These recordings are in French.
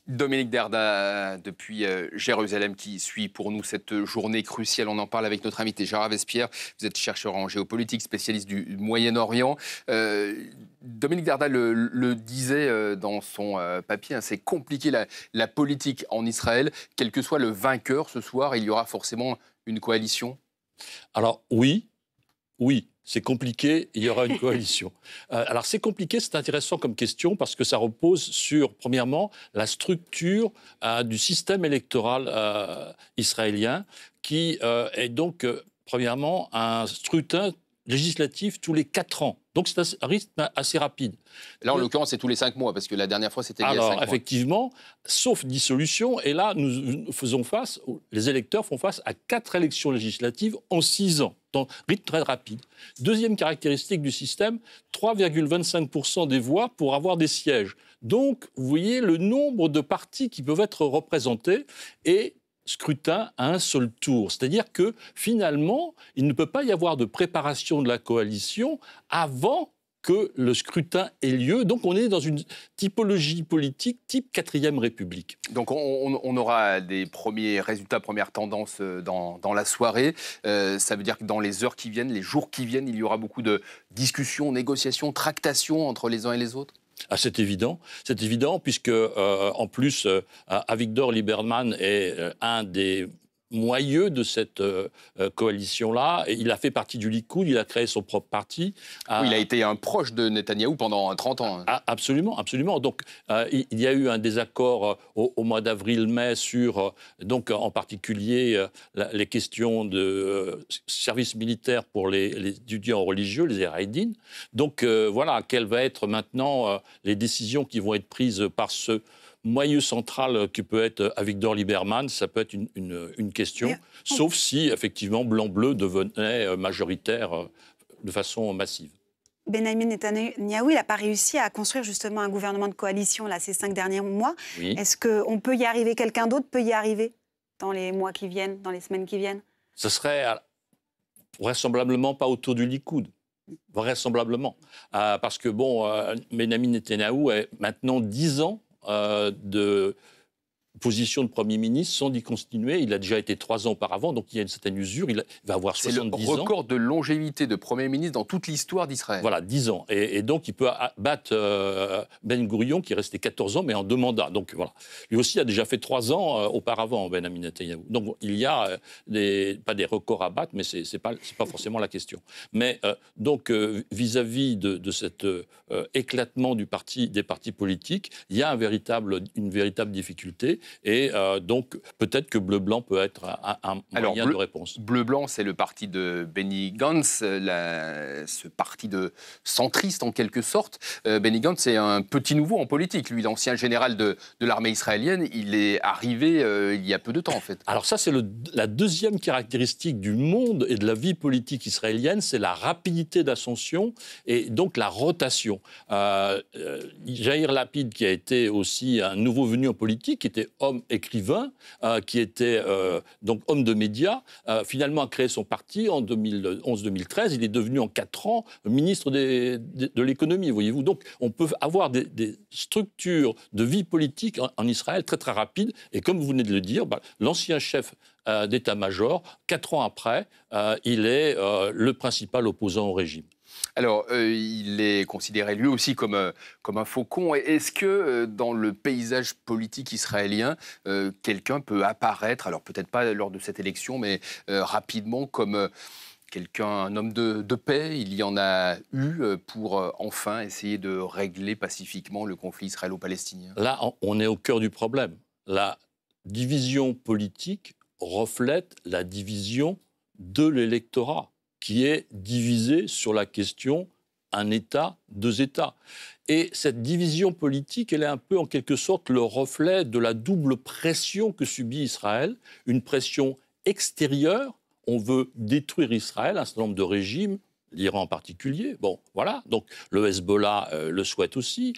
Dominique Derda, depuis Jérusalem, qui suit pour nous cette journée cruciale. On en parle avec notre invité Gérard Vespierre. Vous êtes chercheur en géopolitique, spécialiste du Moyen-Orient. Dominique Derda le disait dans son papier, hein, c'est compliqué la politique en Israël. Quel que soit le vainqueur ce soir, il y aura forcément une coalition. Alors oui, c'est compliqué, il y aura une coalition. Alors c'est compliqué, c'est intéressant comme question parce que ça repose sur, premièrement, la structure du système électoral israélien qui est donc, premièrement, un scrutin législatif tous les 4 ans. Donc c'est un rythme assez rapide. Là, en l'occurrence, c'est tous les 5 mois, parce que la dernière fois, c'était il y a 5 mois. Alors, effectivement, sauf dissolution, et là, nous faisons face, les électeurs font face à 4 élections législatives en 6 ans, donc rythme très rapide. Deuxième caractéristique du système, 3,25% des voix pour avoir des sièges. Donc, vous voyez le nombre de partis qui peuvent être représentés, et scrutin à un seul tour. C'est-à-dire que, finalement, il ne peut pas y avoir de préparation de la coalition avant que le scrutin ait lieu. Donc on est dans une typologie politique type 4e République. Donc on aura des premiers résultats, premières tendances dans la soirée. Ça veut dire que dans les heures qui viennent, les jours qui viennent, il y aura beaucoup de discussions, négociations, tractations entre les uns et les autres. Ah, c'est évident, puisque en plus, Avigdor Lieberman est un des moyeux de cette coalition-là. Il a fait partie du Likoud, il a créé son propre parti. Oui, il a été un proche de Netanyahou pendant 30 ans. Absolument. Donc, il y a eu un désaccord au mois d'avril-mai sur, donc, en particulier, les questions de service militaire pour les étudiants religieux, les Haredim. Donc, voilà, quelles vont être maintenant les décisions qui vont être prises par ce moyeu central qui peut être Avigdor Lieberman, ça peut être une question, sauf si, effectivement, Blanc-Bleu devenait majoritaire de façon massive. Benyamin Netanyahou, il n'a pas réussi à construire justement un gouvernement de coalition là, ces 5 derniers mois. Oui. Est-ce qu'on peut y arriver, quelqu'un d'autre peut y arriver dans les mois qui viennent, dans les semaines qui viennent? Ce serait vraisemblablement pas autour du Likoud. Vraisemblablement. Parce que, bon, Benyamin Netanyahou est maintenant 10 ans de position de Premier ministre sans d'y continuer. Il a déjà été 3 ans auparavant, donc il y a une certaine usure. Il va avoir 70 ans. C'est le record de longévité de Premier ministre dans toute l'histoire d'Israël. Voilà, 10 ans. Et donc, il peut battre Ben Gurion, qui est resté 14 ans, mais en 2 mandats. Donc, voilà. Lui aussi a déjà fait 3 ans auparavant, Benyamin Netanyahou. Donc, il y a pas des records à battre, mais c'est pas forcément la question. Mais donc, vis-à-vis de cet éclatement des partis politiques, il y a une véritable difficulté. Et donc, peut-être que Bleu-Blanc peut être un moyen de réponse. Bleu-Blanc, c'est le parti de Benny Gantz, ce parti de centriste en quelque sorte. Benny Gantz est un petit nouveau en politique. Lui, l'ancien général de l'armée israélienne, il est arrivé il y a peu de temps, en fait. Alors ça, c'est la deuxième caractéristique du monde et de la vie politique israélienne, c'est la rapidité d'ascension et donc la rotation. Yair Lapid, qui a été aussi un nouveau venu en politique, qui était homme écrivain, qui était donc homme de médias, finalement a créé son parti en 2011-2013. Il est devenu en 4 ans ministre de l'économie, voyez-vous. Donc on peut avoir des structures de vie politique en Israël très très rapides. Et comme vous venez de le dire, l'ancien chef d'état-major, 4 ans après, il est le principal opposant au régime. Alors, il est considéré lui aussi comme un faucon. Est-ce que dans le paysage politique israélien, quelqu'un peut apparaître, alors peut-être pas lors de cette élection, mais rapidement comme un homme de paix? Il y en a eu pour enfin essayer de régler pacifiquement le conflit israélo-palestinien. Là, on est au cœur du problème. La division politique reflète la division de l'électorat, qui est divisé sur la question un État, 2 États. Et cette division politique, elle est un peu en quelque sorte le reflet de la double pression que subit Israël, une pression extérieure. On veut détruire Israël, un certain nombre de régimes, l'Iran en particulier. Bon, voilà. Donc, le Hezbollah le souhaite aussi,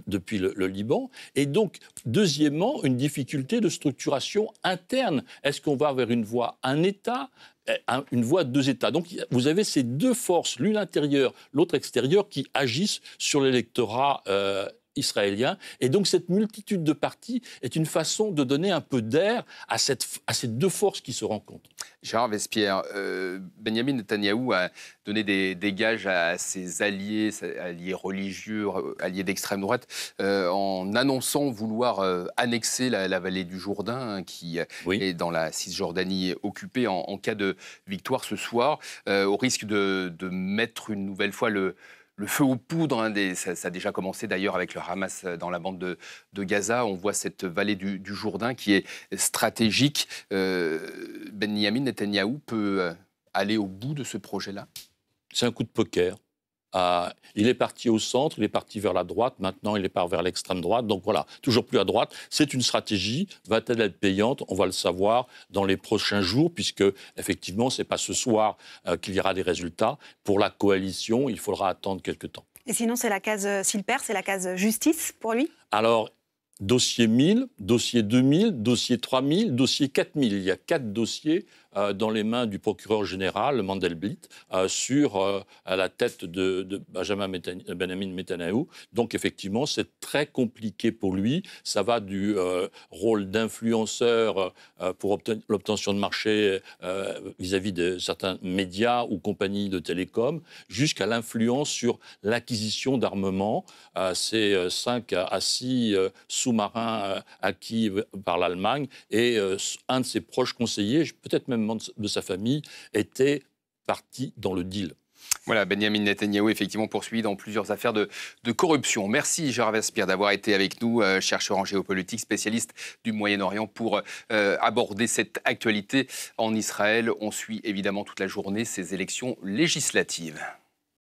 depuis le Liban. Et donc, deuxièmement, une difficulté de structuration interne. Est-ce qu'on va vers une voie un État, une voie 2 États? Donc, vous avez ces 2 forces, l'une intérieure, l'autre extérieure, qui agissent sur l'électorat israélien. Et donc cette multitude de partis est une façon de donner un peu d'air à ces deux forces qui se rencontrent. Gérard Vespierre, Benyamin Netanyahou a donné des gages à ses alliés religieux, alliés d'extrême droite, en annonçant vouloir annexer la vallée du Jourdain, qui est dans la Cisjordanie occupée, en cas de victoire ce soir, au risque de mettre une nouvelle fois le feu aux poudres. Ça a déjà commencé d'ailleurs avec le Hamas dans la bande de Gaza. On voit cette vallée du Jourdain qui est stratégique. Benyamin Netanyahou peut aller au bout de ce projet-là? C'est un coup de poker. Il est parti au centre, il est parti vers la droite, maintenant il est parti vers l'extrême droite. Donc voilà, toujours plus à droite. C'est une stratégie. Va-t-elle être payante? On va le savoir dans les prochains jours, puisque effectivement, ce n'est pas ce soir qu'il y aura des résultats. Pour la coalition, il faudra attendre quelques temps. Et sinon, c'est la case, s'il perd, c'est la case justice pour lui? Alors, dossier 1000, dossier 2000, dossier 3000, dossier 4000. Il y a 4 dossiers dans les mains du procureur général, Mandelblit, sur la tête de Benyamin Netanyahou. Donc effectivement, c'est très compliqué pour lui. Ça va du rôle d'influenceur pour l'obtention de marché vis-à-vis de certains médias ou compagnies de télécom, jusqu'à l'influence sur l'acquisition d'armements. C'est 5 à 6 sous-marins acquis par l'Allemagne, et un de ses proches conseillers, peut-être même de sa famille, était parti dans le deal. Voilà, Benyamin Netanyahou, effectivement, poursuivi dans plusieurs affaires de corruption. Merci, Gérard Vespierre, d'avoir été avec nous, chercheur en géopolitique, spécialiste du Moyen-Orient, pour aborder cette actualité en Israël. On suit évidemment toute la journée ces élections législatives.